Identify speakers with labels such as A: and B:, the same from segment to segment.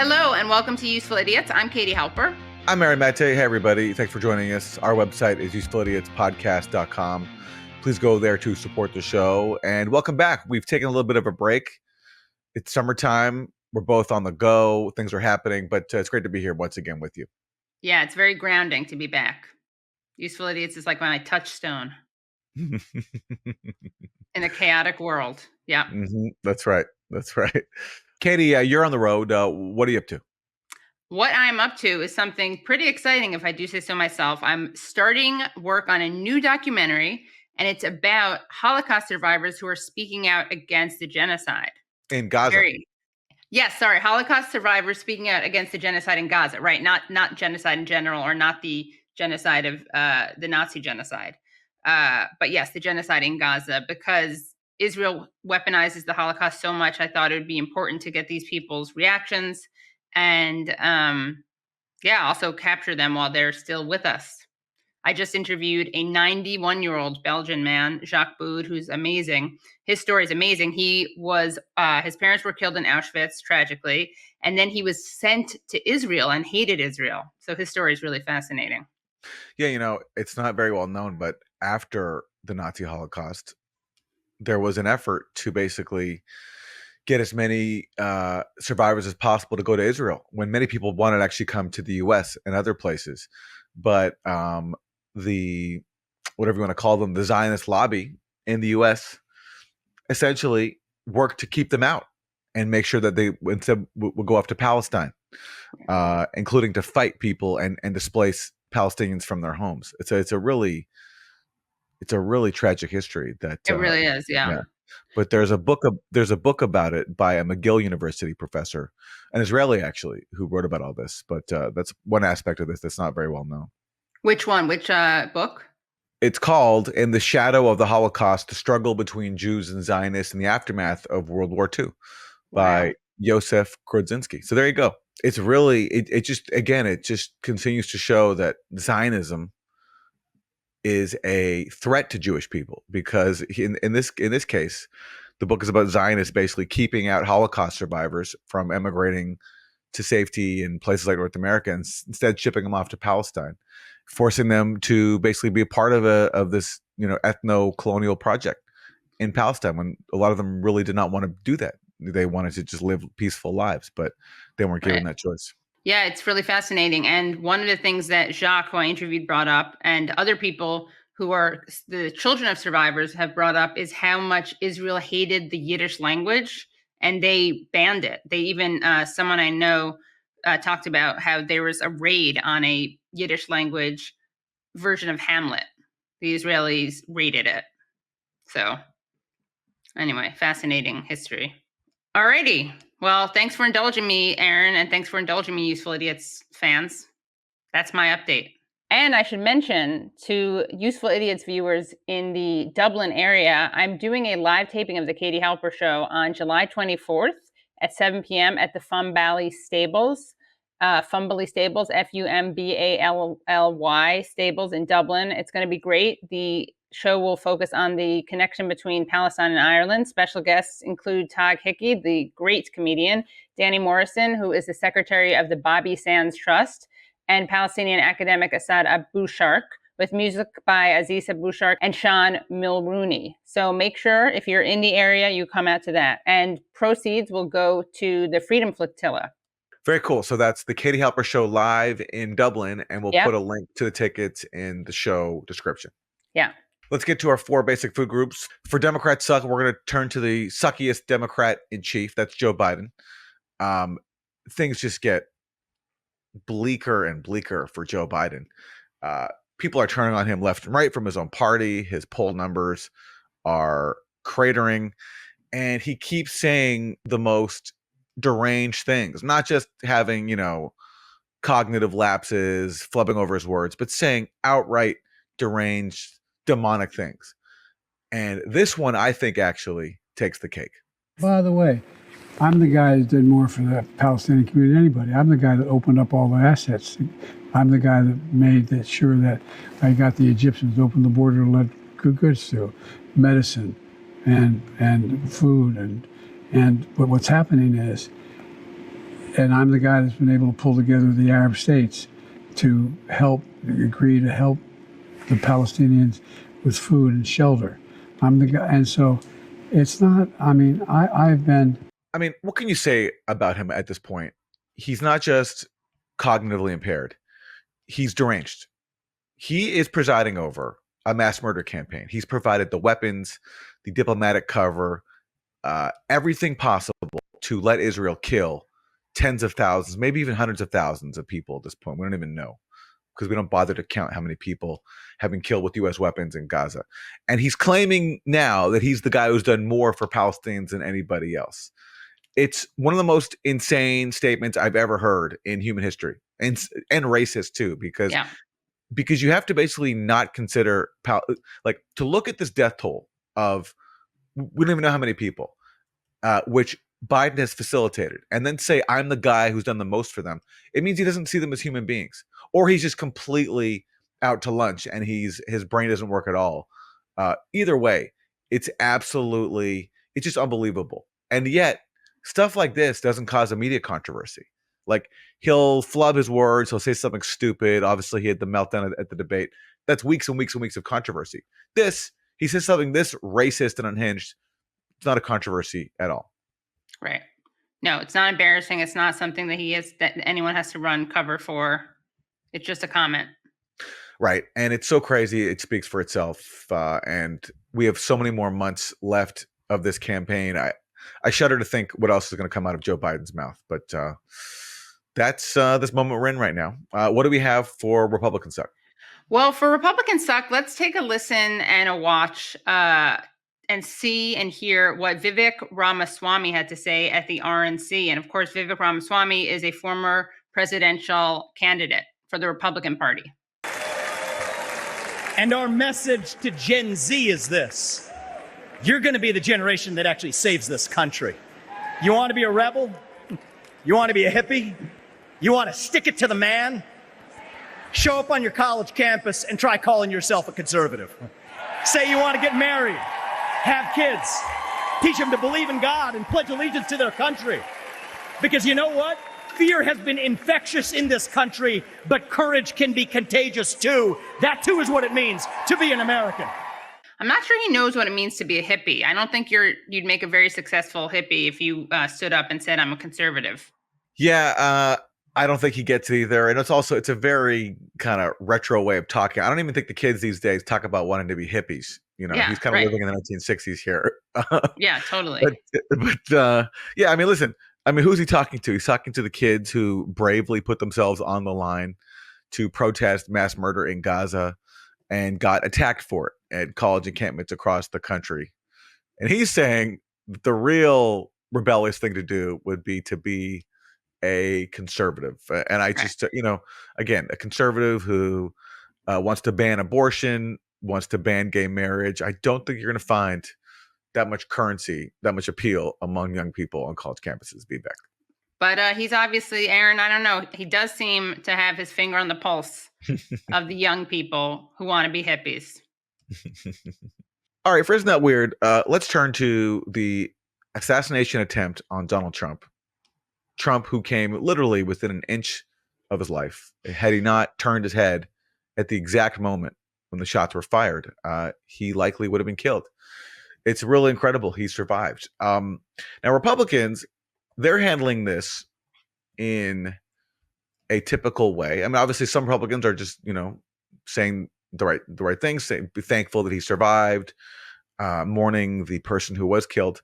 A: Hello and welcome to Useful Idiots. I'm Katie Halper.
B: I'm Aaron Mate. Hey, everybody. Thanks for joining us. Our website is usefulidiotspodcast.com. Please go there to support the show. And welcome back. We've taken a little bit of a break. It's summertime. We're both on the go. Things are happening, but it's great to be here once again with you.
A: Yeah, it's very grounding to be back. Useful Idiots is like when I touch stone in a chaotic world. Yeah.
B: Mm-hmm. That's right. That's right. Katie, you're on the road. What are you up to?
A: What I'm up to is something pretty exciting, if I do say so myself. I'm starting work on a new documentary, and it's about Holocaust survivors who are speaking out against the genocide.
B: In Gaza.
A: Holocaust survivors speaking out against the genocide in Gaza, right? Not genocide in general, or not the genocide of the Nazi genocide. But yes, the genocide in Gaza, because Israel weaponizes the Holocaust so much, I thought it would be important to get these people's reactions and also capture them while they're still with us. I just interviewed a 91-year-old Belgian man, Jacques Boud, who's amazing. His story is amazing. He was, his parents were killed in Auschwitz, tragically, and then he was sent to Israel and hated Israel. So his story is really fascinating.
B: Yeah, it's not very well known, but after the Nazi Holocaust, there was an effort to basically get as many survivors as possible to go to Israel, when many people wanted to actually come to the U.S. and other places. But the, whatever you want to call them, the Zionist lobby in the U.S. essentially worked to keep them out and make sure that they instead would go off to Palestine, including to fight people and displace Palestinians from their homes. It's a really tragic history. That
A: it really is, yeah.
B: But there's a book about it by a McGill University professor, an Israeli actually, who wrote about all this. But that's one aspect of this that's not very well known.
A: Which one? Which book?
B: It's called "In the Shadow of the Holocaust: The Struggle Between Jews and Zionists in the Aftermath of World War II" by Yosef Grodzinski. So there you go. It's really it just continues to show that Zionism is a threat to Jewish people, because in this case, the book is about Zionists basically keeping out Holocaust survivors from emigrating to safety in places like North America, and instead shipping them off to Palestine, forcing them to basically be a part of this ethno-colonial project in Palestine, when a lot of them really did not want to do that. They wanted to just live peaceful lives, but they weren't given that choice.
A: Yeah, it's really fascinating. And one of the things that Jacques, who I interviewed, brought up, and other people who are the children of survivors have brought up, is how much Israel hated the Yiddish language, and they banned it. They even, someone I know talked about how there was a raid on a Yiddish language version of Hamlet. The Israelis raided it. So anyway, fascinating history. Alrighty. Well, thanks for indulging me, Aaron, and thanks for indulging me, Useful Idiots fans. That's my update. And I should mention to Useful Idiots viewers in the Dublin area, I'm doing a live taping of the Katie Halper Show on July 24th at 7 p.m. at the Fumbally Stables, Fumbally Stables, Fumbally Stables in Dublin. It's going to be great. The show will focus on the connection between Palestine and Ireland. Special guests include Tag Hickey, the great comedian, Danny Morrison, who is the secretary of the Bobby Sands Trust, and Palestinian academic Asad Abushark, with music by Aziz Abushark and Sean Mulrooney. So make sure, if you're in the area, you come out to that. And proceeds will go to the Freedom Flotilla.
B: Very cool. So that's the Katie Halper Show live in Dublin, and we'll put a link to the tickets in the show description.
A: Yeah.
B: Let's get to our 4 basic food groups. For Democrats suck, we're going to turn to the suckiest Democrat in chief. That's Joe Biden. Things just get bleaker and bleaker for Joe Biden. People are turning on him left and right from his own party. His poll numbers are cratering, and he keeps saying the most deranged things, not just having, cognitive lapses, flubbing over his words, but saying outright deranged, demonic things. And this one, I think, actually takes the cake.
C: By the way, I'm the guy that did more for the Palestinian community than anybody. I'm the guy that opened up all the assets. I'm the guy that made sure that I got the Egyptians to open the border to let good goods through, medicine and food. But what's happening is And I'm the guy that's been able to pull together the Arab states to agree to help the Palestinians with food and shelter. I'm the guy. And so it's not, I mean, I've been.
B: I mean, what can you say about him at this point? He's not just cognitively impaired, he's deranged. He is presiding over a mass murder campaign. He's provided the weapons, the diplomatic cover, everything possible to let Israel kill tens of thousands, maybe even hundreds of thousands of people at this point. We don't even know because we don't bother to count how many people have been killed with U.S. weapons in Gaza. And he's claiming now that he's the guy who's done more for Palestinians than anybody else. It's one of the most insane statements I've ever heard in human history, and racist too, because you have to basically not consider to look at this death toll of, we don't even know how many people, which Biden has facilitated, and then say I'm the guy who's done the most for them. It means he doesn't see them as human beings, or he's just completely out to lunch and his brain doesn't work at all. Either way, it's just unbelievable. And yet stuff like this doesn't cause immediate controversy. Like, he'll flub his words, he'll say something stupid. Obviously, he had the meltdown at the debate. That's weeks and weeks and weeks of controversy. He says something this racist and unhinged. It's not a controversy at all.
A: Right. No, it's not embarrassing. It's not something that anyone has to run cover for. It's just a comment.
B: Right. And it's so crazy. It speaks for itself. And we have so many more months left of this campaign. I shudder to think what else is going to come out of Joe Biden's mouth. But that's this moment we're in right now. What do we have for Republican Suck?
A: Well, for Republican Suck, let's take a listen and a watch and see and hear what Vivek Ramaswamy had to say at the RNC. And of course, Vivek Ramaswamy is a former presidential candidate for the Republican Party.
D: And our message to Gen Z is this: you're going to be the generation that actually saves this country. You want to be a rebel? You want to be a hippie? You want to stick it to the man? Show up on your college campus and try calling yourself a conservative. Say you want to get married, have kids, teach them to believe in God and pledge allegiance to their country. Because you know what? Fear has been infectious in this country, but courage can be contagious too. That too is what it means to be an American.
A: I'm not sure he knows what it means to be a hippie. I don't think you'd make a very successful hippie if you stood up and said, I'm a conservative.
B: Yeah, I don't think he gets it either. And it's a very kind of retro way of talking. I don't even think the kids these days talk about wanting to be hippies. You know, he's kind of living in the 1960s here.
A: Yeah, totally.
B: But yeah, I mean, listen, who's he talking to? He's talking to the kids who bravely put themselves on the line to protest mass murder in Gaza and got attacked for it at college encampments across the country. And he's saying the real rebellious thing to do would be to be a conservative. And I just, again, a conservative who wants to ban abortion, wants to ban gay marriage. I don't think you're going to find that much currency, that much appeal among young people on college campuses, Vivek.
A: But he's obviously, Aaron, I don't know, he does seem to have his finger on the pulse of the young people who want to be hippies.
B: All right, for Isn't That Weird, let's turn to the assassination attempt on Donald Trump. Trump, who came literally within an inch of his life. Had he not turned his head at the exact moment when the shots were fired, he likely would have been killed. It's really incredible he survived. Now, Republicans, they're handling this in a typical way. I mean, obviously, some Republicans are just, saying the right things, be thankful that he survived, mourning the person who was killed.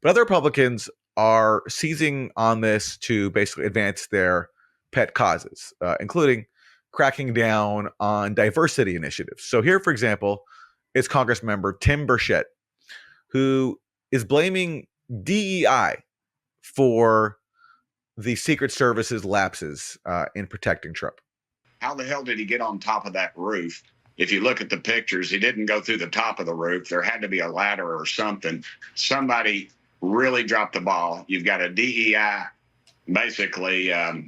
B: But other Republicans are seizing on this to basically advance their pet causes, including cracking down on diversity initiatives. So here, for example, is Congressmember Tim Burchett, who is blaming DEI for the Secret Service's lapses in protecting Trump.
E: How the hell did he get on top of that roof? If you look at the pictures, he didn't go through the top of the roof. There had to be a ladder or something. Somebody really dropped the ball. You've got a DEI, basically a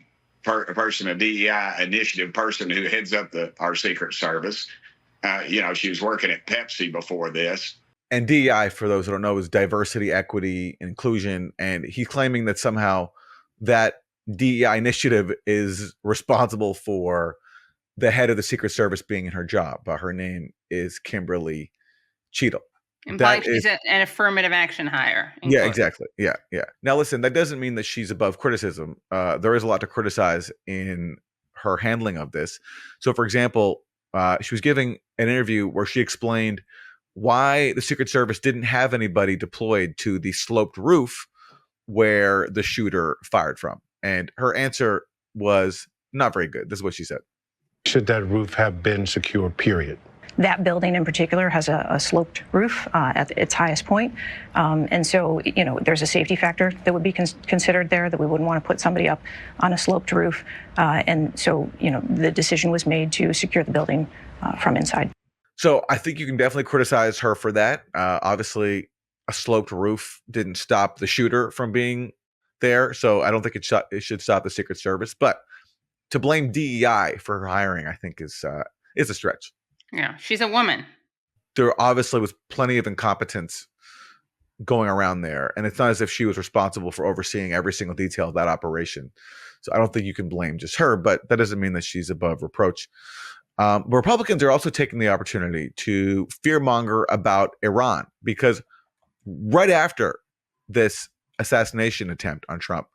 E: DEI initiative person who heads up our Secret Service. She was working at Pepsi before this.
B: And DEI, for those who don't know, is diversity, equity, inclusion. And he's claiming that somehow that DEI initiative is responsible for the head of the Secret Service being in her job. Her name is Kimberly Cheadle.
A: Implying she's an affirmative action hire.
B: Yeah, exactly. Yeah. Now, listen, that doesn't mean that she's above criticism. There is a lot to criticize in her handling of this. So, for example, she was giving an interview where she explained why the Secret Service didn't have anybody deployed to the sloped roof where the shooter fired from. And her answer was not very good. This is what she said.
F: Should that roof have been secure, period?
G: That building in particular has a sloped roof at its highest point. And so, there's a safety factor that would be considered there, that we wouldn't want to put somebody up on a sloped roof. And so, the decision was made to secure the building from inside.
B: So I think you can definitely criticize her for that. Obviously, a sloped roof didn't stop the shooter from being there. So I don't think it should stop the Secret Service. But to blame DEI for her hiring, I think is a stretch.
A: Yeah, she's a woman.
B: There obviously was plenty of incompetence going around there. And it's not as if she was responsible for overseeing every single detail of that operation. So I don't think you can blame just her, but that doesn't mean that she's above reproach. Republicans are also taking the opportunity to fearmonger about Iran, because right after this assassination attempt on Trump,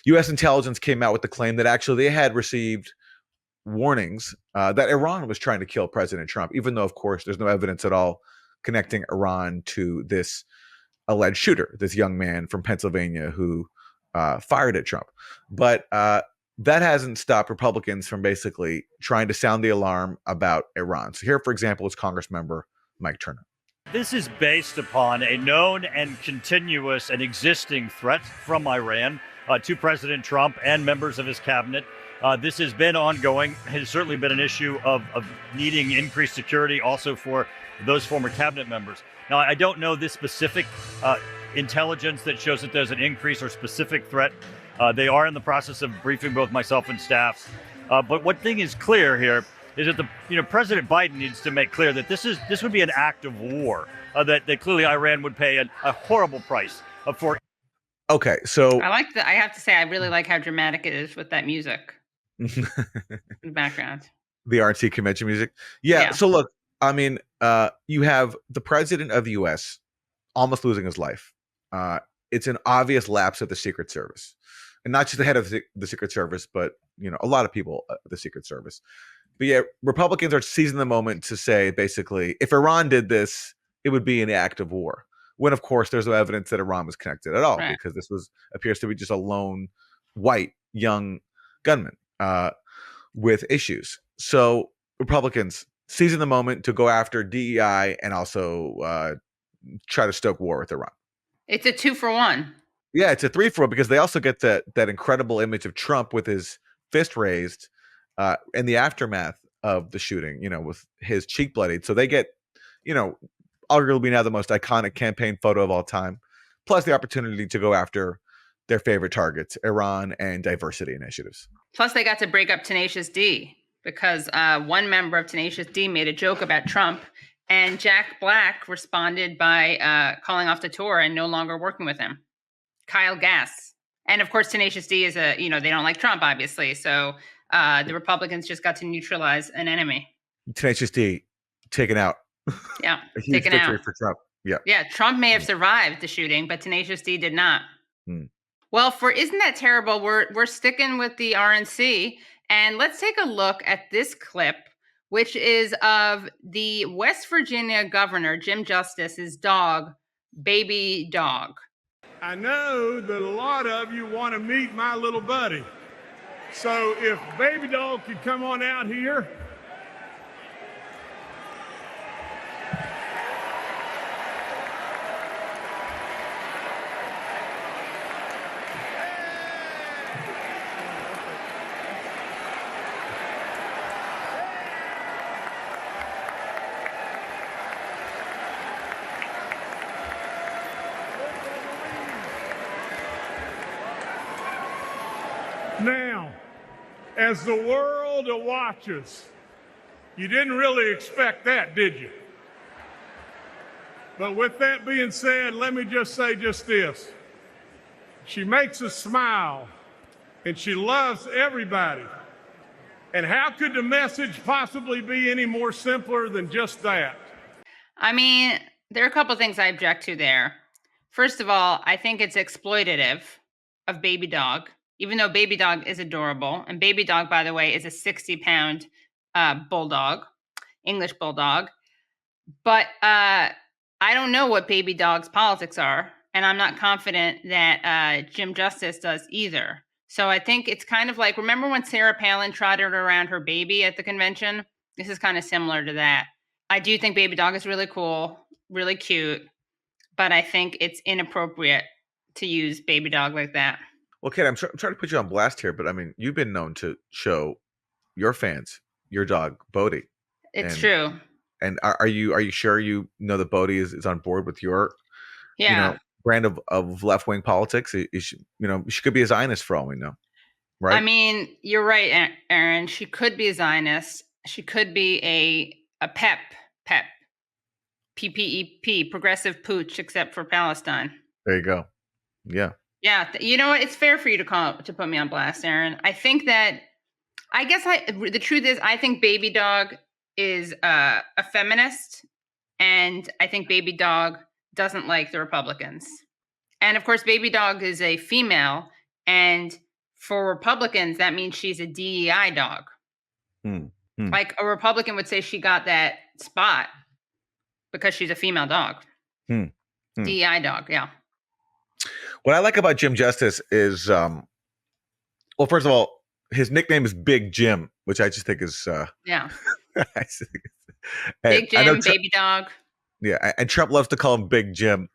B: U.S. intelligence came out with the claim that actually they had received warnings that Iran was trying to kill President Trump, even though, of course, there's no evidence at all connecting Iran to this alleged shooter, this young man from Pennsylvania who fired at Trump. But that hasn't stopped Republicans from basically trying to sound the alarm about Iran. So here, for example, is Congressmember Mike Turner.
H: This is based upon a known and continuous and existing threat from Iran to President Trump and members of his cabinet. This has been ongoing, has certainly been an issue of needing increased security also for those former cabinet members. Now, I don't know this specific intelligence that shows that there's an increase or specific threat. They are in the process of briefing both myself and staff. But one thing is clear here is that President Biden needs to make clear that this would be an act of war, that clearly Iran would pay a horrible price for.
B: Okay, so
A: I have to say, I really like how dramatic it is with that music in the background.
B: The RNC convention music. Yeah. So look, I mean, you have the president of the U.S. almost losing his life. It's an obvious lapse of the Secret Service, and not just the head of the Secret Service, but a lot of people at the Secret Service. But yeah, Republicans are seizing the moment to say, basically, if Iran did this, it would be an act of war. When, of course, there's no evidence that Iran was connected at all, right, because this appears to be just a lone white young gunman with issues. So Republicans seizing the moment to go after DEI and also try to stoke war with Iran.
A: It's a 2-for-1.
B: Yeah, it's a 3-for-1 because they also get that incredible image of Trump with his fist raised in the aftermath of the shooting, with his cheek bloodied. So they get, arguably now the most iconic campaign photo of all time, plus the opportunity to go after their favorite targets, Iran and diversity initiatives.
A: Plus they got to break up Tenacious D because one member of Tenacious D made a joke about Trump, and Jack Black responded by calling off the tour and no longer working with him. Kyle Gass. And of course, Tenacious D is they don't like Trump, obviously. So the Republicans just got to neutralize an enemy. Tenacious
B: D taken out.
A: Yeah,
B: a huge victory for Trump. Yeah.
A: Yeah, Trump may have survived the shooting, but Tenacious D did not. Well, for Isn't That Terrible, we're sticking with the RNC, and let's take a look at this clip, which is of the West Virginia governor, Jim Justice's dog, Baby Dog.
I: I know that a lot of you want to meet my little buddy. So if Baby Dog could come on out here. Now, as the world watches, you didn't really expect that, did you? But with that being said, let me just say just this. She makes us smile and she loves everybody. And how could the message possibly be any more simpler than just that?
A: I mean, there are a couple things I object to there. First of all, I think it's exploitative of Baby Dog, even though Baby Dog is adorable. And Baby Dog, by the way, is a 60-pound bulldog, English bulldog. But I don't know what Baby Dog's politics are, and I'm not confident that Jim Justice does either. So I think it's kind of like, remember when Sarah Palin trotted around her baby at the convention? This is kind of similar to that. I do think Baby Dog is really cool, really cute, but I think it's inappropriate to use Baby Dog like that.
B: Well, Kate, I'm trying to put you on blast here, but I mean, you've been known to show your fans your dog, Bodhi.
A: It's true.
B: And are you sure you know that Bodhi is on board with your brand of left wing politics? She could be a Zionist for all we know, right? I
A: mean, you're right, Aaron. She could be a Zionist. She could be a PEP, PPEP, progressive pooch, except for Palestine.
B: There you go. Yeah.
A: Yeah. You know what? It's fair for you to put me on blast, Aaron. I think that, the truth is, I think Baby Dog is a feminist, and I think Baby Dog doesn't like the Republicans. And of course, Baby Dog is a female, and for Republicans, that means she's a DEI dog. Like a Republican would say she got that spot because she's a female dog. DEI dog, yeah.
B: What I like about Jim Justice is, well, first of all, his nickname is Big Jim, which I just think is
A: Big Jim, Baby Dog.
B: Yeah, and Trump loves to call him Big Jim,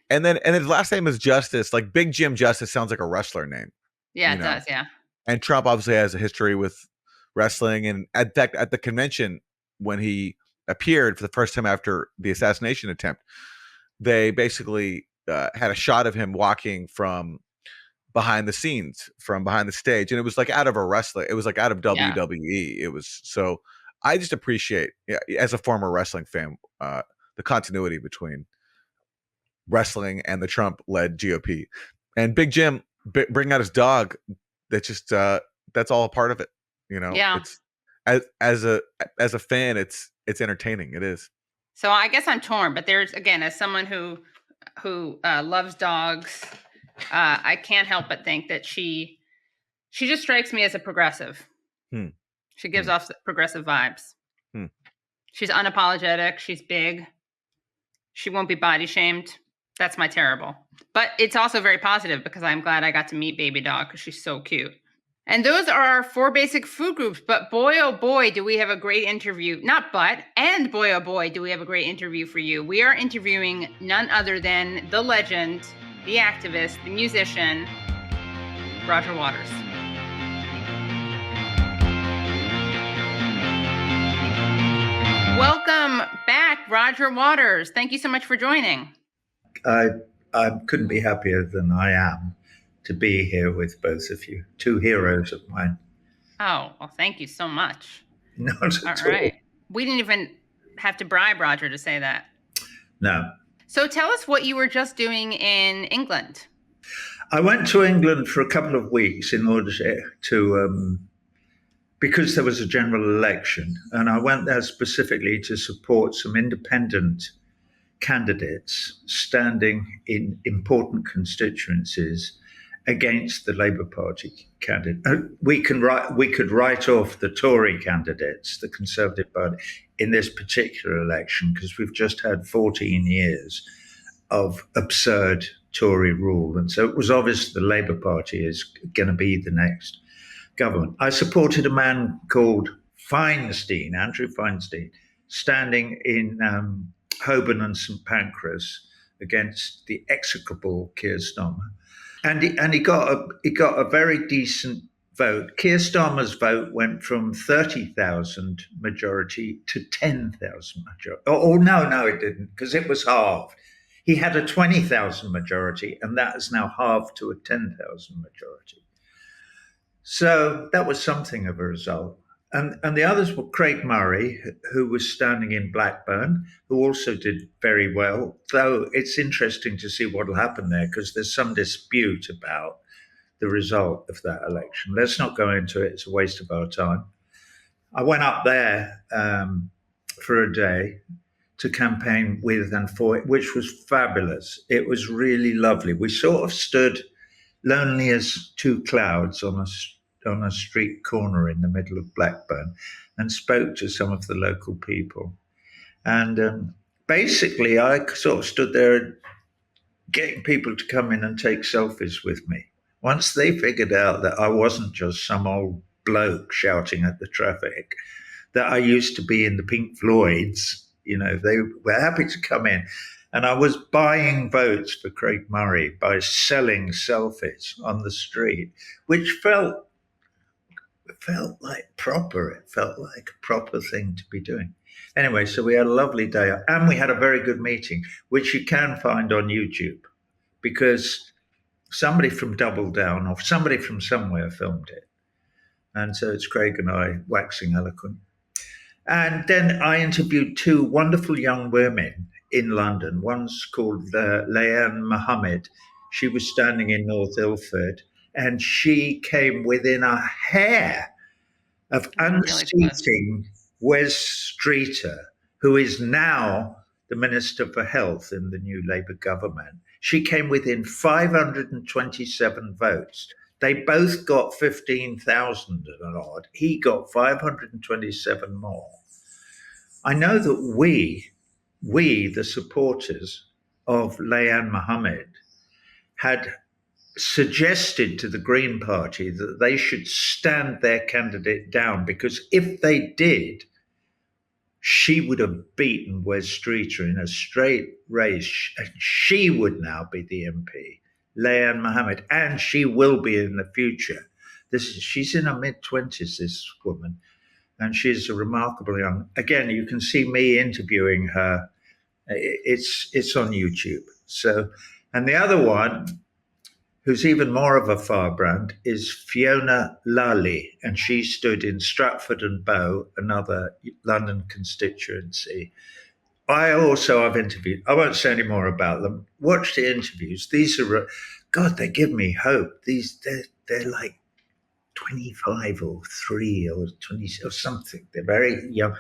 B: and his last name is Justice. Like Big Jim Justice sounds like a wrestler name.
A: Yeah, it does. Yeah.
B: And Trump obviously has a history with wrestling, and in fact, at the convention when he appeared for the first time after the assassination attempt, they basically had a shot of him walking from behind the scenes, from behind the stage, and it was like out of a wrestler. It was like out of WWE. It was so. I just appreciate, as a former wrestling fan, the continuity between wrestling and the Trump-led GOP. And Big Jim bringing out his dog. That's just that's all a part of it.
A: Yeah.
B: It's as a fan, it's entertaining. It is.
A: So I guess I'm torn, but there's, again, as someone who loves dogs, I can't help but think that she just strikes me as a progressive. She gives off progressive vibes. She's unapologetic. She's big. She won't be body shamed. That's my terrible. But it's also very positive because I'm glad I got to meet Baby Dog because she's so cute. And those are our 4 basic food groups. But boy, oh boy, do we have a great interview. And boy, oh boy, do we have a great interview for you. We are interviewing none other than the legend, the activist, the musician, Roger Waters. Welcome back, Roger Waters. Thank you so much for joining.
J: I couldn't be happier than I am to be here with both of you, 2 heroes of mine.
A: Oh, well, thank you so much.
J: Not at all.
A: All right. We didn't even have to bribe Roger to say that.
J: No.
A: So tell us what you were just doing in England.
J: I went to England for a couple of weeks in order to because there was a general election, and I went there specifically to support some independent candidates standing in important constituencies against the Labour Party candidate. We could write off the Tory candidates, the Conservative Party, in this particular election because we've just had 14 years of absurd Tory rule, and so it was obvious the Labour Party is going to be the next government. I supported a man called Feinstein, Andrew Feinstein, standing in Holborn and St Pancras against the execrable Keir Starmer, and he got a very decent vote. Keir Starmer's vote went from 30,000 majority to 10,000 majority. Oh no, it didn't, because it was halved. He had a 20,000 majority, and that is now halved to a 10,000 majority. So that was something of a result. And the others were Craig Murray, who was standing in Blackburn, who also did very well, though it's interesting to see what will happen there because there's some dispute about the result of that election. Let's not go into it. It's a waste of our time. I went up there for a day to campaign with and for it, which was fabulous. It was really lovely. We sort of stood lonely as two clouds on a street corner in the middle of Blackburn and spoke to some of the local people. And basically, I sort of stood there getting people to come in and take selfies with me. Once they figured out that I wasn't just some old bloke shouting at the traffic, that I used to be in the Pink Floyds, you know, they were happy to come in. And I was buying votes for Craig Murray by selling selfies on the street, which felt like proper. It felt like a proper thing to be doing. Anyway, so we had a lovely day, and we had a very good meeting, which you can find on YouTube, because somebody from Double Down or somebody from somewhere filmed it. And so it's Craig and I waxing eloquent. And then I interviewed two wonderful young women in London. One's called Leanne Mohammed. She was standing in North Ilford, and she came within a hair of unseating Wes Streeter, who is now the Minister for Health in the new Labour government. She came within 527 votes. They both got 15,000 and odd. He got 527 more. I know that we, the supporters of Leanne Mohammed, had suggested to the Green Party that they should stand their candidate down, because if they did, she would have beaten Wes Streeter in a straight race. She would now be the MP, Leanne Mohammed, and she will be in the future. She's in her mid-20s, this woman, and she's a remarkable young. Again, you can see me interviewing her. It's on YouTube. So, and the other one, who's even more of a firebrand, is Fiona Lally, and she stood in Stratford and Bow, another London constituency. I've interviewed. I won't say any more about them. Watch the interviews. These are, God, they give me hope. They're like 25 or 3 or 20 or something. They're very young,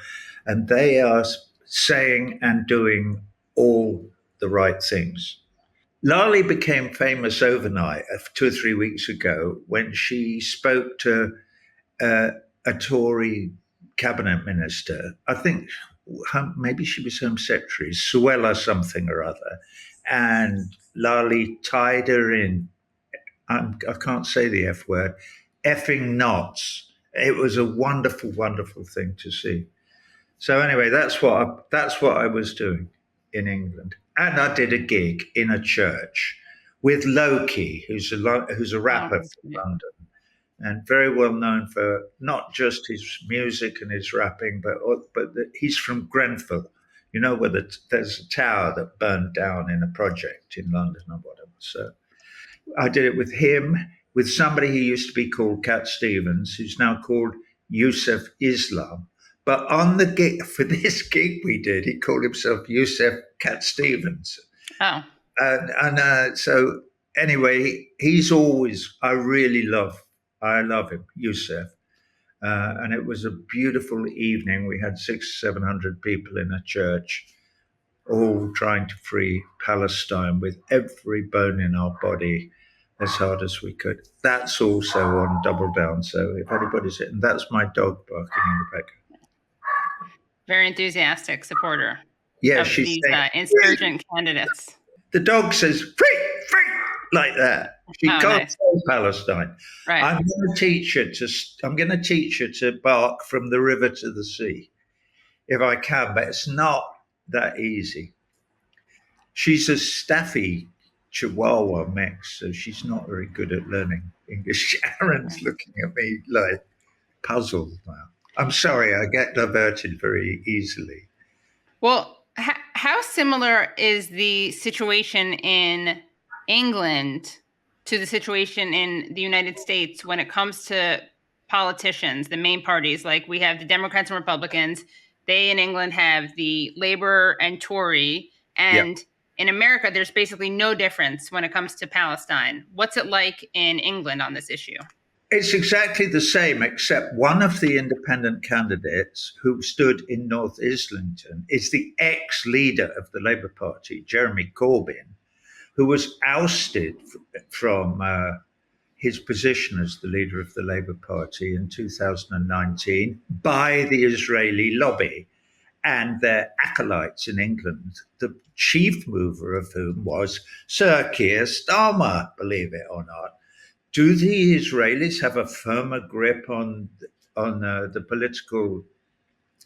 J: and they are saying and doing all the right things. Lally became famous overnight 2 or 3 weeks ago when she spoke to a Tory cabinet minister. I think maybe she was Home Secretary, Suella something or other. And Lally tied her in, I can't say the F word, effing knots. It was a wonderful, wonderful thing to see. So anyway, that's what I was doing in England. And I did a gig in a church with Loki, who's a rapper from London, and very well known for not just his music and his rapping, but he's from Grenfell, you know, where there's a tower that burned down in a project in London or whatever. So I did it with him, with somebody who used to be called Cat Stevens, who's now called Yusuf Islam. But on the gig, for this gig we did, he called himself Yusuf Cat Stevens.
A: Oh.
J: So anyway, he's always, I love him, Yusuf. And it was a beautiful evening. We had 600-700 people in a church, all trying to free Palestine with every bone in our body as hard as we could. That's also on Double Down. So if anybody's in, that's my dog barking in the back.
A: Very enthusiastic supporter
J: of
A: these insurgent candidates.
J: The dog says, free, like that. She can't say Palestine.
A: Right.
J: I'm going to teach her to bark from the river to the sea, if I can, but it's not that easy. She's a Staffy Chihuahua mix, so she's not very good at learning English. Aaron's looking at me like puzzled now. I'm sorry, I get diverted very easily.
A: Well, how similar is the situation in England to the situation in the United States when it comes to politicians, the main parties? Like we have the Democrats and Republicans. They in England have the Labour and Tory. And in America, there's basically no difference when it comes to Palestine. What's it like in England on this issue?
J: It's exactly the same, except one of the independent candidates who stood in North Islington is the ex-leader of the Labour Party, Jeremy Corbyn, who was ousted from his position as the leader of the Labour Party in 2019 by the Israeli lobby and their acolytes in England, the chief mover of whom was Sir Keir Starmer, believe it or not. Do the Israelis have a firmer grip on the political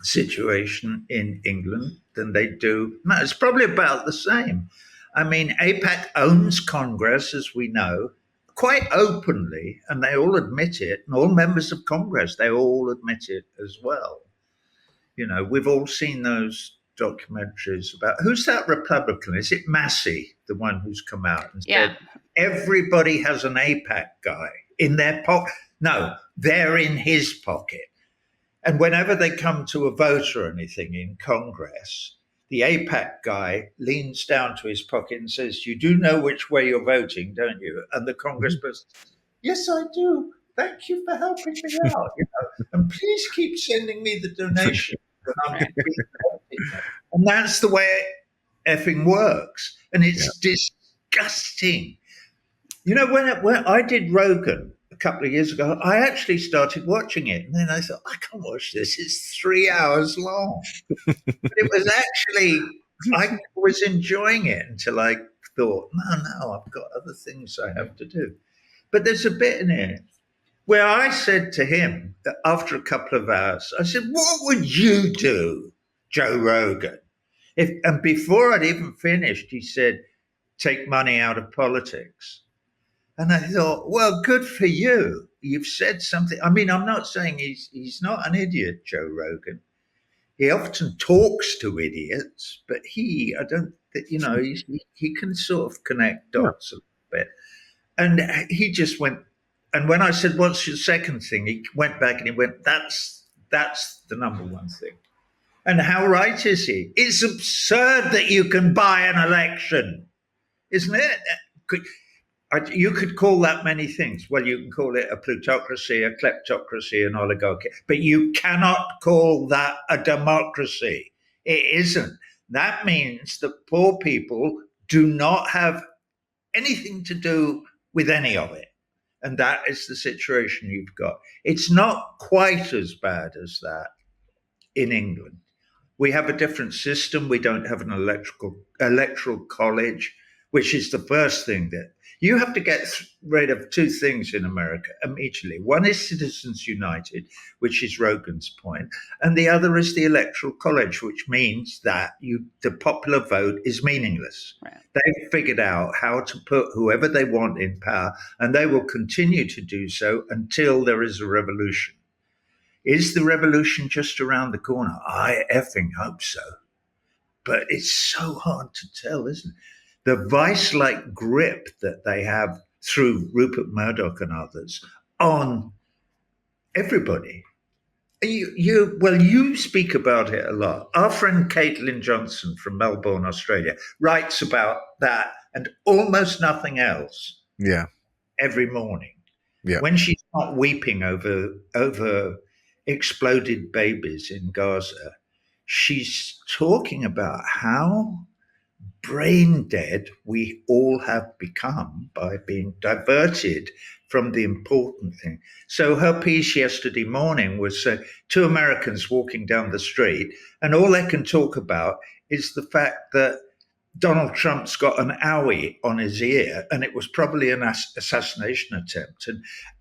J: situation in England than they do? No, it's probably about the same. I mean, AIPAC owns Congress, as we know, quite openly, and they all admit it, and all members of Congress, they all admit it as well. You know, we've all seen those documentaries about, who's that Republican? Is it Massey, the one who's come out and said, everybody has an AIPAC guy in their pocket? No, they're in his pocket. And whenever they come to a vote or anything in Congress, the AIPAC guy leans down to his pocket and says, you do know which way you're voting, don't you? And the congressperson says, yes, I do. Thank you for helping me out. You know, and please keep sending me the donation. And that's the way it effing works. And it's disgusting. You know, when I did Rogan a couple of years ago, I actually started watching it. And then I thought, I can't watch this. It's 3 hours long. But it was actually, I was enjoying it until I thought, no, I've got other things I have to do. But there's a bit in it where I said to him, after a couple of hours, I said, what would you do, Joe Rogan? And before I'd even finished, he said, take money out of politics. And I thought, well, good for you. You've said something. I mean, I'm not saying he's not an idiot, Joe Rogan. He often talks to idiots, but he can sort of connect dots a little bit. And he just went, and when I said, what's your second thing? He went back and he went, that's the number one thing. And how right is he? It's absurd that you can buy an election, isn't it? You could call that many things. Well, you can call it a plutocracy, a kleptocracy, an oligarchy, but you cannot call that a democracy. It isn't. That means that poor people do not have anything to do with any of it. And that is the situation you've got. It's not quite as bad as that in England. We have a different system. We don't have an electoral college, which is the first thing that you have to get rid of. Two things in America immediately. One is Citizens United, which is Rogan's point, and the other is the electoral college, which means that the popular vote is meaningless. Right. They've figured out how to put whoever they want in power, and they will continue to do so until there is a revolution. Is the revolution just around the corner? I effing hope so. But it's so hard to tell, isn't it? The vice-like grip that they have through Rupert Murdoch and others on everybody. You speak about it a lot. Our friend Caitlin Johnson from Melbourne, Australia, writes about that and almost nothing else.
B: Yeah.
J: Every morning.
B: Yeah.
J: When she's not weeping over exploded babies in Gaza, she's talking about how brain dead we all have become by being diverted from the important thing. So her piece yesterday morning was two Americans walking down the street, and all they can talk about is the fact that Donald Trump's got an owie on his ear, and it was probably an assassination attempt.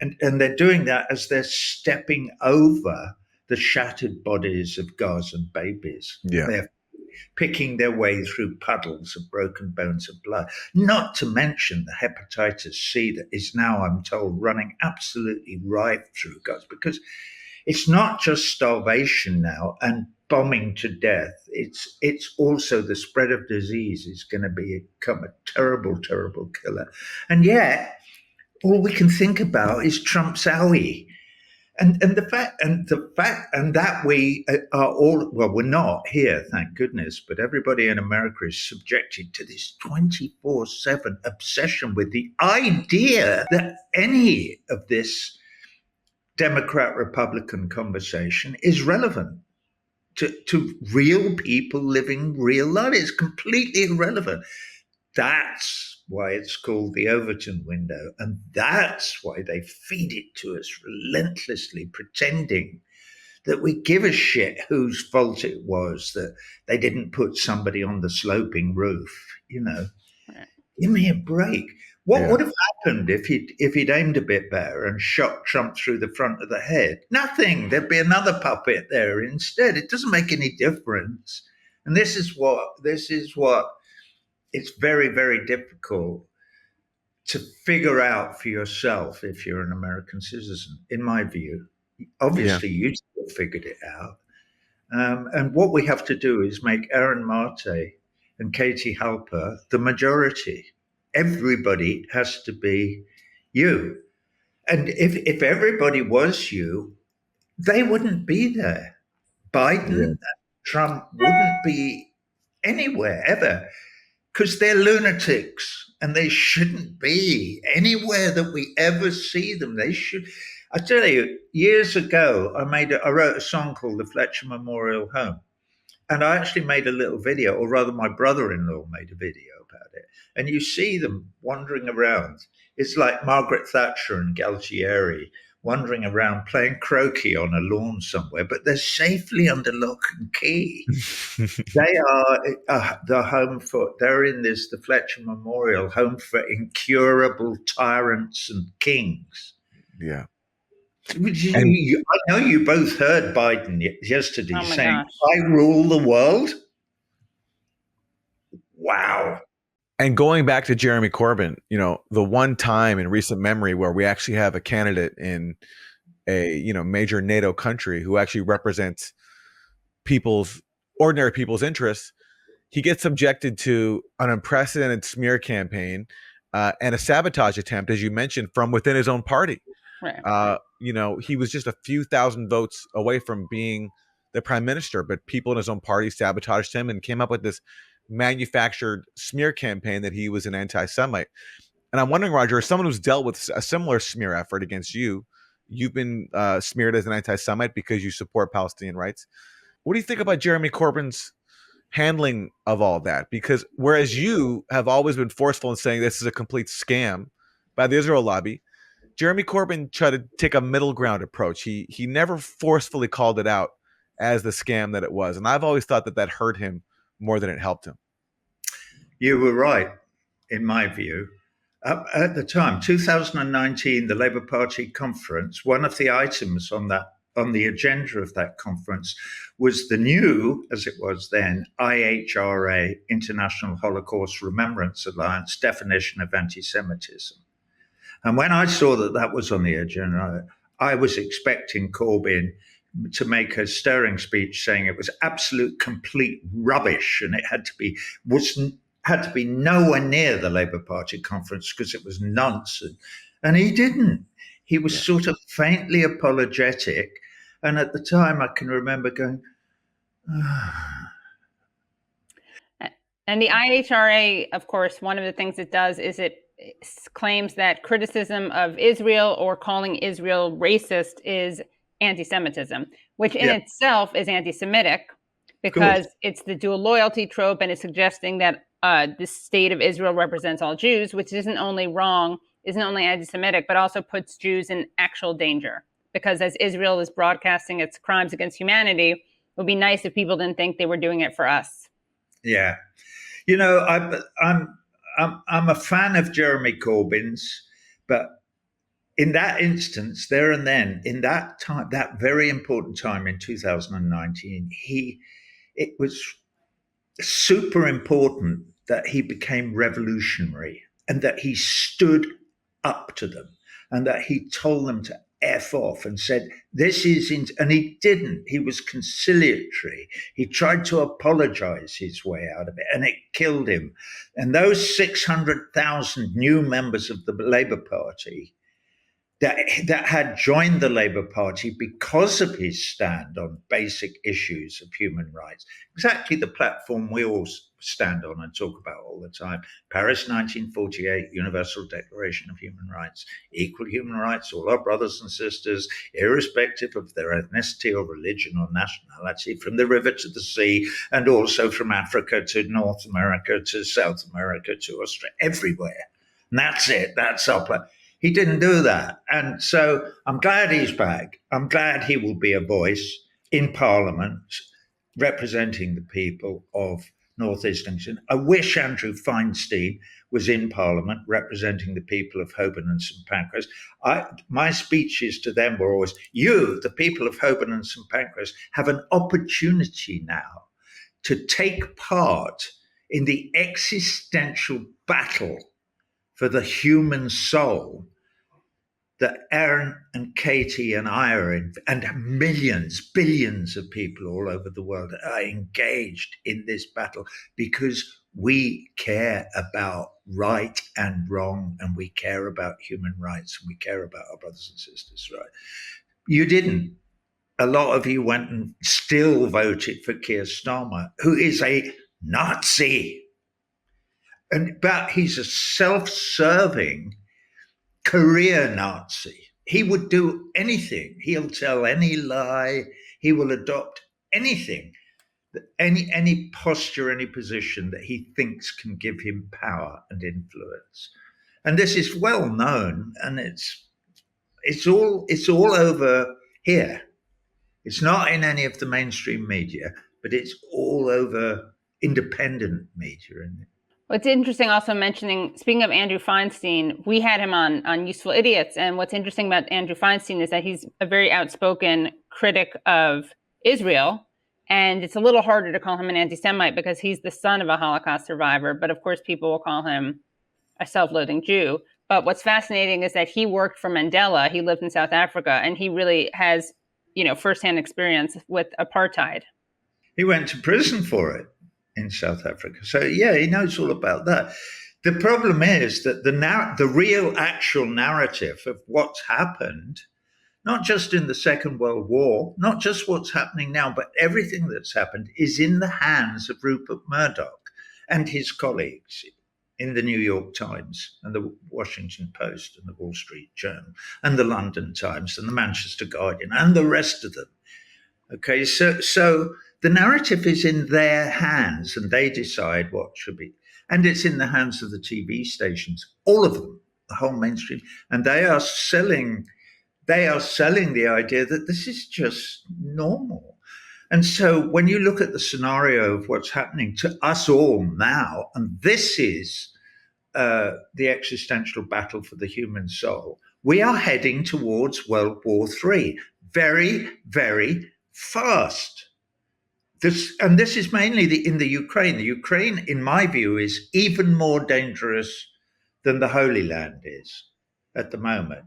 J: And they're doing that as they're stepping over the shattered bodies of Gazan babies.
B: Yeah.
J: They're picking their way through puddles of broken bones of blood, not to mention the hepatitis C that is now, I'm told, running absolutely rife through Gaza, because it's not just starvation now and bombing to death. It's also the spread of disease is going to become a terrible, terrible killer. And yet, all we can think about is Trump's owie. And that we are all, well, we're not here, thank goodness, but everybody in America is subjected to this 24/7 obsession with the idea that any of this Democrat-Republican conversation is relevant to real people living real life. It's completely irrelevant. That's why it's called the Overton window. And that's why they feed it to us relentlessly, pretending that we give a shit whose fault it was that they didn't put somebody on the sloping roof. Give me a break. What would have happened if he'd aimed a bit better and shot Trump through the front of the head? Nothing. There'd be another puppet there instead. It doesn't make any difference. And this is what it's very, very difficult to figure out for yourself if you're an American citizen, in my view. Obviously, you still figured it out. And what we have to do is make Aaron Marte and Katie Halper the majority. Everybody has to be you. And if everybody was you, they wouldn't be there. Biden and Trump wouldn't be anywhere ever, because they're lunatics and they shouldn't be anywhere that we ever see them. They should. I tell you, years ago, I wrote a song called The Fletcher Memorial Home. And I actually made a little video, or rather my brother-in-law made a video about it. And you see them wandering around. It's like Margaret Thatcher and Galtieri wandering around playing croquet on a lawn somewhere, but they're safely under lock and key. They are the home for, they're in this, the Fletcher Memorial, home for incurable tyrants and kings.
B: Yeah.
J: I know you both heard Biden yesterday saying, I rule the world. Wow.
B: And going back to Jeremy Corbyn, the one time in recent memory where we actually have a candidate in a, major NATO country who actually represents ordinary people's interests, he gets subjected to an unprecedented smear campaign and a sabotage attempt, as you mentioned, from within his own party. Right. He was just a few thousand votes away from being the prime minister, but people in his own party sabotaged him and came up with this manufactured smear campaign that he was an anti-Semite. And I'm wondering, Roger, as someone who's dealt with a similar smear effort against you, you've been smeared as an anti-Semite because you support Palestinian rights. What do you think about Jeremy Corbyn's handling of all that? Because whereas you have always been forceful in saying this is a complete scam by the Israel lobby, Jeremy Corbyn tried to take a middle ground approach. He never forcefully called it out as the scam that it was. And I've always thought that hurt him more than it helped him.
J: You were right, in my view. At the time, 2019, the Labour Party conference, one of the items on the agenda of that conference was the new, as it was then, IHRA, International Holocaust Remembrance Alliance, definition of anti-Semitism. And when I saw that was on the agenda, I was expecting Corbyn to make a stirring speech saying it was absolute complete rubbish and it had to be nowhere near the Labour Party conference because it was nonsense. And he didn't. He was sort of faintly apologetic. And at the time, I can remember going,
A: And the IHRA, of course, one of the things it does is it claims that criticism of Israel or calling Israel racist is anti-Semitism, which in itself is anti-Semitic because it's the dual loyalty trope and it's suggesting that the state of Israel represents all Jews, which isn't only wrong, isn't only anti-Semitic, but also puts Jews in actual danger. Because as Israel is broadcasting its crimes against humanity, it would be nice if people didn't think they were doing it for us.
J: Yeah. I'm a fan of Jeremy Corbyn's, but in that instance, there and then, in that time, that very important time in 2019, it was super important that he became revolutionary and that he stood up to them and that he told them to F off and said, and he didn't. He was conciliatory. He tried to apologize his way out of it and it killed him. And those 600,000 new members of the Labour Party that had joined the Labour Party because of his stand on basic issues of human rights. Exactly the platform we all stand on and talk about all the time. Paris 1948, Universal Declaration of Human Rights, equal human rights, all our brothers and sisters, irrespective of their ethnicity or religion or nationality, from the river to the sea, and also from Africa to North America to South America to Australia, everywhere. And that's it. That's our plan. He didn't do that. And so I'm glad he's back. I'm glad he will be a voice in Parliament representing the people of North East England. I wish Andrew Feinstein was in Parliament representing the people of Holborn and St Pancras. My speeches to them were always, you, the people of Holborn and St Pancras, have an opportunity now to take part in the existential battle for the human soul that Aaron and Katie and I are in, and millions, billions of people all over the world are engaged in this battle because we care about right and wrong, and we care about human rights, and we care about our brothers and sisters' right. You didn't. A lot of you went and still voted for Keir Starmer, who is a Nazi. But he's a self-serving career Nazi. He would do anything. He'll tell any lie. He will adopt anything, any posture, any position that he thinks can give him power and influence. And this is well known, and it's all over here. It's not in any of the mainstream media, but it's all over independent media, isn't it?
A: What's interesting also speaking of Andrew Feinstein, we had him on Useful Idiots. And what's interesting about Andrew Feinstein is that he's a very outspoken critic of Israel. And it's a little harder to call him an anti-Semite because he's the son of a Holocaust survivor. But of course, people will call him a self-loathing Jew. But what's fascinating is that he worked for Mandela. He lived in South Africa, and he really has, firsthand experience with apartheid.
J: He went to prison for it in South Africa. So, yeah, he knows all about that. The problem is that the real actual narrative of what's happened, not just in the Second World War, not just what's happening now, but everything that's happened is in the hands of Rupert Murdoch and his colleagues in the New York Times and the Washington Post and the Wall Street Journal and the London Times and the Manchester Guardian and the rest of them. Okay, so the narrative is in their hands, and they decide what should be. And it's in the hands of the TV stations, all of them, the whole mainstream. And they are selling the idea that this is just normal. And so when you look at the scenario of what's happening to us all now, and this is the existential battle for the human soul, we are heading towards World War III very, very fast. This is mainly in the Ukraine. The Ukraine, in my view, is even more dangerous than the Holy Land is at the moment,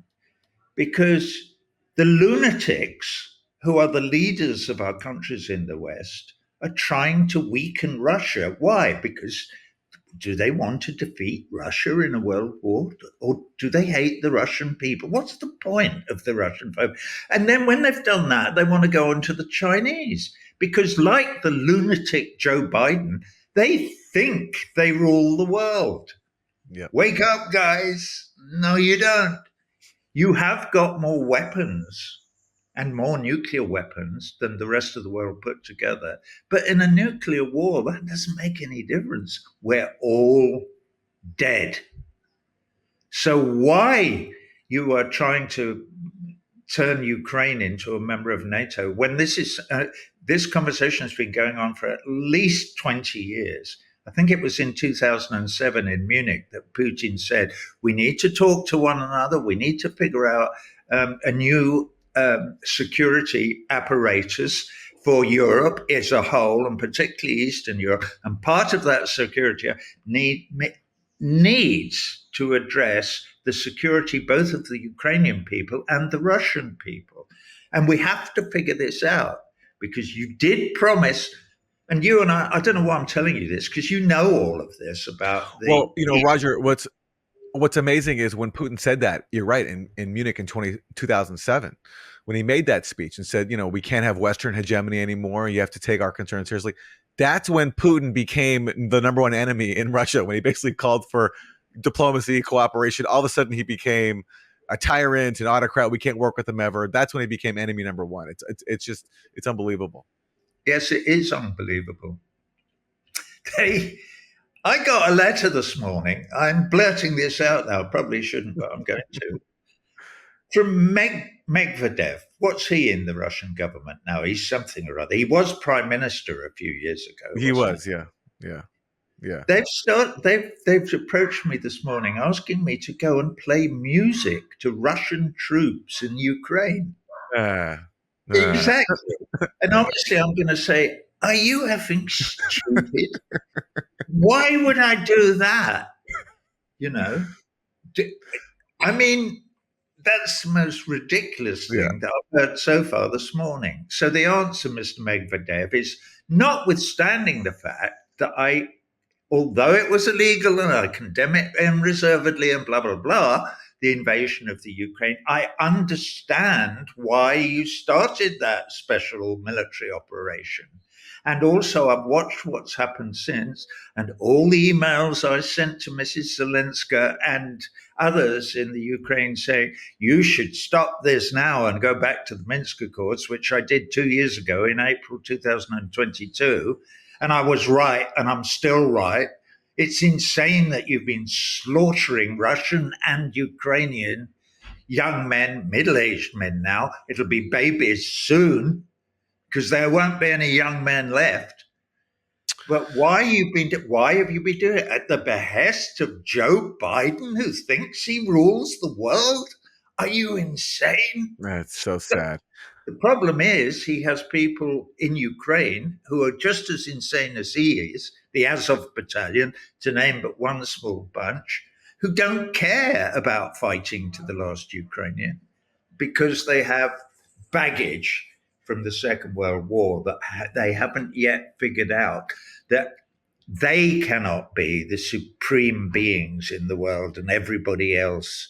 J: because the lunatics who are the leaders of our countries in the West are trying to weaken Russia. Why? Because do they want to defeat Russia in a world war? Or do they hate the Russian people? What's the point of the Russian folk? And then when they've done that, they want to go on to the Chinese. Because like the lunatic Joe Biden, they think they rule the world.
B: Yep.
J: Wake up, guys. No, you don't. You have got more weapons and more nuclear weapons than the rest of the world put together. But in a nuclear war, that doesn't make any difference. We're all dead. So why you are trying to turn Ukraine into a member of NATO when this conversation has been going on for at least 20 years. I think it was in 2007 in Munich that Putin said, we need to talk to one another. We need to figure out a new security apparatus for Europe as a whole, and particularly Eastern Europe. And part of that security needs to address the security both of the Ukrainian people and the Russian people. And we have to figure this out, because you did promise, and you and I don't know why I'm telling you this, because you know all of this about the...
B: Well, Roger, what's amazing is when Putin said that, you're right, in Munich in 2007, when he made that speech and said, we can't have Western hegemony anymore. You have to take our concerns seriously. That's when Putin became the number one enemy in Russia, when he basically called for diplomacy, cooperation. All of a sudden, he became a tyrant, an autocrat. We can't work with him ever. That's when he became enemy number one. It's unbelievable.
J: Yes, it is unbelievable. I got a letter this morning. I'm blurting this out now. Probably shouldn't, but I'm going to. From Medvedev. What's he in the Russian government now? He's something or other. He was prime minister a few years ago.
B: He was, yeah.
J: They've approached me this morning asking me to go and play music to Russian troops in Ukraine. Exactly. And obviously I'm going to say, are you effing stupid? Why would I do that? I mean, that's the most ridiculous thing that I've heard so far this morning. So the answer, Mr. Medvedev, is notwithstanding the fact that although it was illegal and I condemn it unreservedly and blah, blah, blah, the invasion of the Ukraine, I understand why you started that special military operation. And also, I've watched what's happened since, and all the emails I sent to Mrs. Zelensky and others in the Ukraine saying, you should stop this now and go back to the Minsk Accords, which I did 2 years ago in April 2022. And I was right, and I'm still right. It's insane that you've been slaughtering Russian and Ukrainian young men, middle-aged men now. It'll be babies soon, because there won't be any young men left. But why have you been doing it at the behest of Joe Biden, who thinks he rules the world? Are you insane?
B: That's so sad.
J: The problem is he has people in Ukraine who are just as insane as he is, the Azov battalion, to name but one small bunch, who don't care about fighting to the last Ukrainian because they have baggage from the Second World War that they haven't yet figured out, that they cannot be the supreme beings in the world and everybody else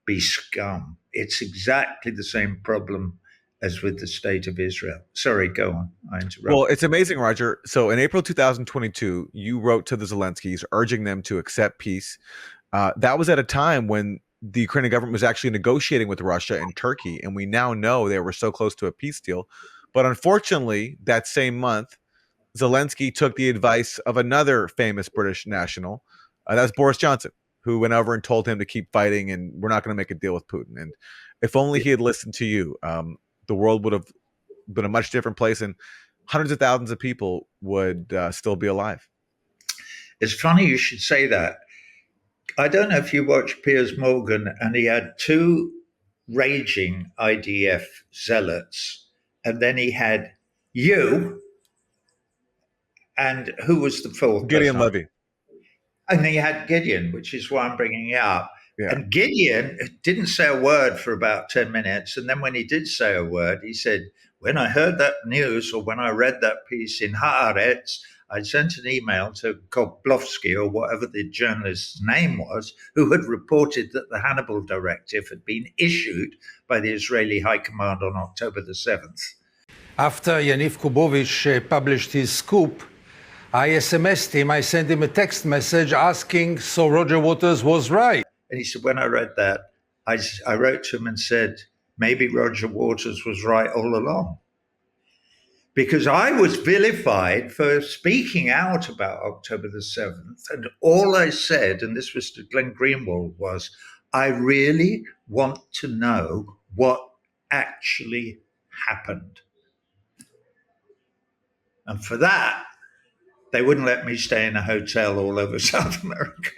J: be scum. It's exactly the same problem as with the state of Israel. Sorry, go on. I interrupted.
B: Well, it's amazing, Roger. So in April 2022, you wrote to the Zelenskys urging them to accept peace. That was at a time when the Ukrainian government was actually negotiating with Russia and Turkey, and we now know they were so close to a peace deal. But unfortunately, that same month, Zelensky took the advice of another famous British national, that's Boris Johnson, who went over and told him to keep fighting and we're not going to make a deal with Putin. And if only he had listened to you, the world would have been a much different place and hundreds of thousands of people would still be alive.
J: It's funny you should say that. I don't know if you watched Piers Morgan, and he had two raging IDF zealots, and then he had you, and who was the fourth?
B: Gideon Levy.
J: And he had Gideon, which is why I'm bringing it up.
B: Yeah.
J: And Gideon didn't say a word for about 10 minutes. And then when he did say a word, he said, when I heard that news or when I read that piece in Haaretz, I sent an email to Koblovsky or whatever the journalist's name was, who had reported that the Hannibal Directive had been issued by the Israeli High Command on October the 7th.
K: After Yaniv Kubovich published his scoop, I SMS'd him. I sent him a text message asking, so Roger Waters was right.
J: And he said, when I read that, I wrote to him and said, maybe Roger Waters was right all along. Because I was vilified for speaking out about October the 7th. And all I said, and this was to Glenn Greenwald, was, I really want to know what actually happened. And for that, they wouldn't let me stay in a hotel all over South America.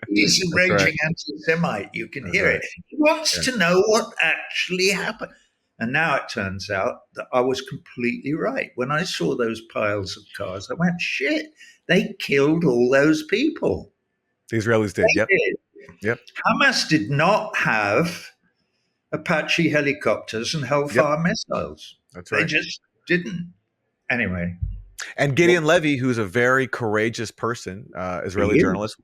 J: He's a raging anti-Semite. You can hear it. He wants to know what actually happened. And now it turns out that I was completely right. When I saw those piles of cars, I went, shit, they killed all those people.
B: The Israelis did, Yep.
J: Hamas did not have Apache helicopters and Hellfire missiles.
B: That's right.
J: They just didn't. Anyway.
B: And Gideon Levy, who's a very courageous person, Israeli journalist,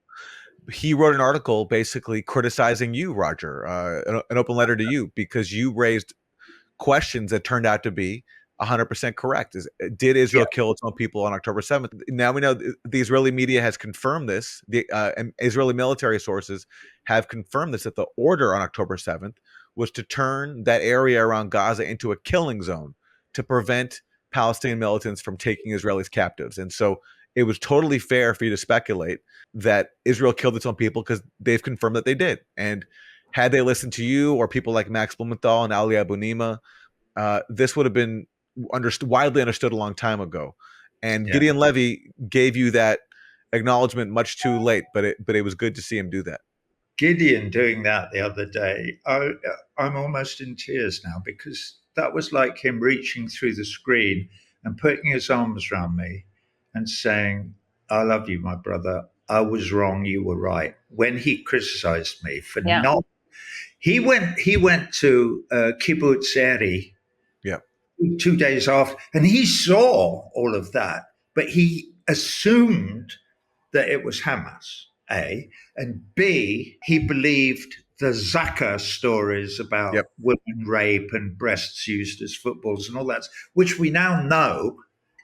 B: he wrote an article basically criticizing you, Roger, an open letter to you, because you raised questions that turned out to be 100% correct. Did Israel kill its own people on October 7th? Now we know the Israeli media has confirmed this. And Israeli military sources have confirmed this, that the order on October 7th was to turn that area around Gaza into a killing zone to prevent Palestinian militants from taking Israelis captives. And so it was totally fair for you to speculate that Israel killed its own people, because they've confirmed that they did. And had they listened to you or people like Max Blumenthal and Ali Abu Nima, this would have been widely understood a long time ago. And Gideon Levy gave you that acknowledgement much too late, but it was good to see him do that.
J: Gideon doing that the other day, I'm almost in tears now, because that was like him reaching through the screen and putting his arms around me and saying, I love you, my brother. I was wrong. You were right. When he criticized me for not, he went to Kibbutz Eri 2 days after, and he saw all of that, but he assumed that it was Hamas, A, and B, he believed the Zaka stories about women rape and breasts used as footballs and all that, which we now know.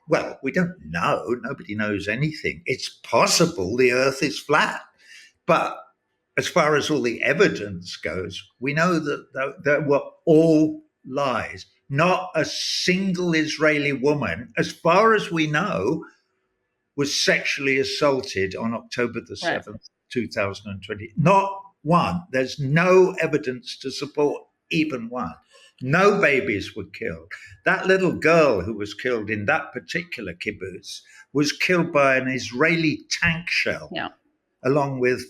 J: Well, we don't know. Nobody knows anything. It's possible the earth is flat. But as far as all the evidence goes, we know that were all lies. Not a single Israeli woman, as far as we know, was sexually assaulted on October the 7th, 2020. Not one. There's no evidence to support even one. No babies were killed. That little girl who was killed in that particular kibbutz was killed by an Israeli tank shell, along with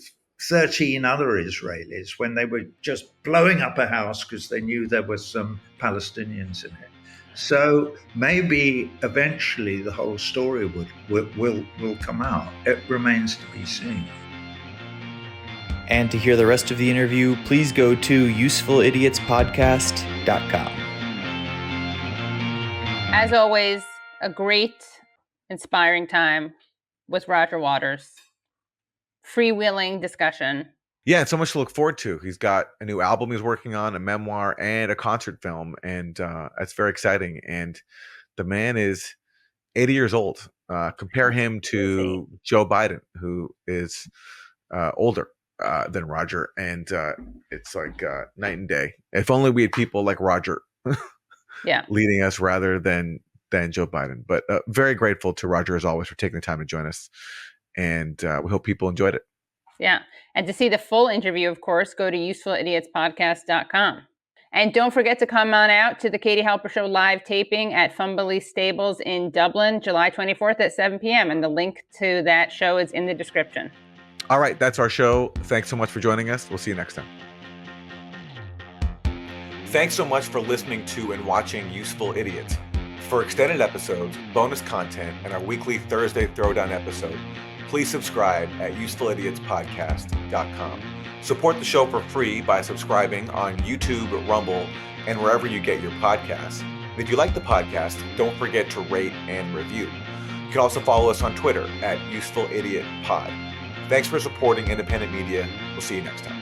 J: 13 other Israelis, when they were just blowing up a house because they knew there were some Palestinians in it. So maybe eventually the whole story will come out. It remains to be seen.
L: And to hear the rest of the interview, please go to usefulidiotspodcast.com.
A: As always, a great, inspiring time with Roger Waters. Freewheeling discussion.
B: Yeah, and so much to look forward to. He's got a new album he's working on, a memoir, and a concert film, and it's very exciting. And the man is 80 years old. Compare him to Joe Biden, who is older than Roger, and it's like night and day. If only we had people like Roger leading us rather than Joe Biden. But very grateful to Roger, as always, for taking the time to join us. And we hope people enjoyed it.
A: Yeah. And to see the full interview, of course, go to usefulidiotspodcast.com. And don't forget to come on out to the Katie Halper Show live taping at Fumbly Stables in Dublin, July 24th at 7 p.m. And the link to that show is in the description.
B: All right. That's our show. Thanks so much for joining us. We'll see you next time. Thanks so much for listening to and watching Useful Idiots. For extended episodes, bonus content, and our weekly Thursday Throwdown episode, please subscribe at usefulidiotspodcast.com. Support the show for free by subscribing on YouTube, Rumble, and wherever you get your podcasts. And if you like the podcast, don't forget to rate and review. You can also follow us on Twitter at usefulidiotpod. Thanks for supporting independent media. We'll see you next time.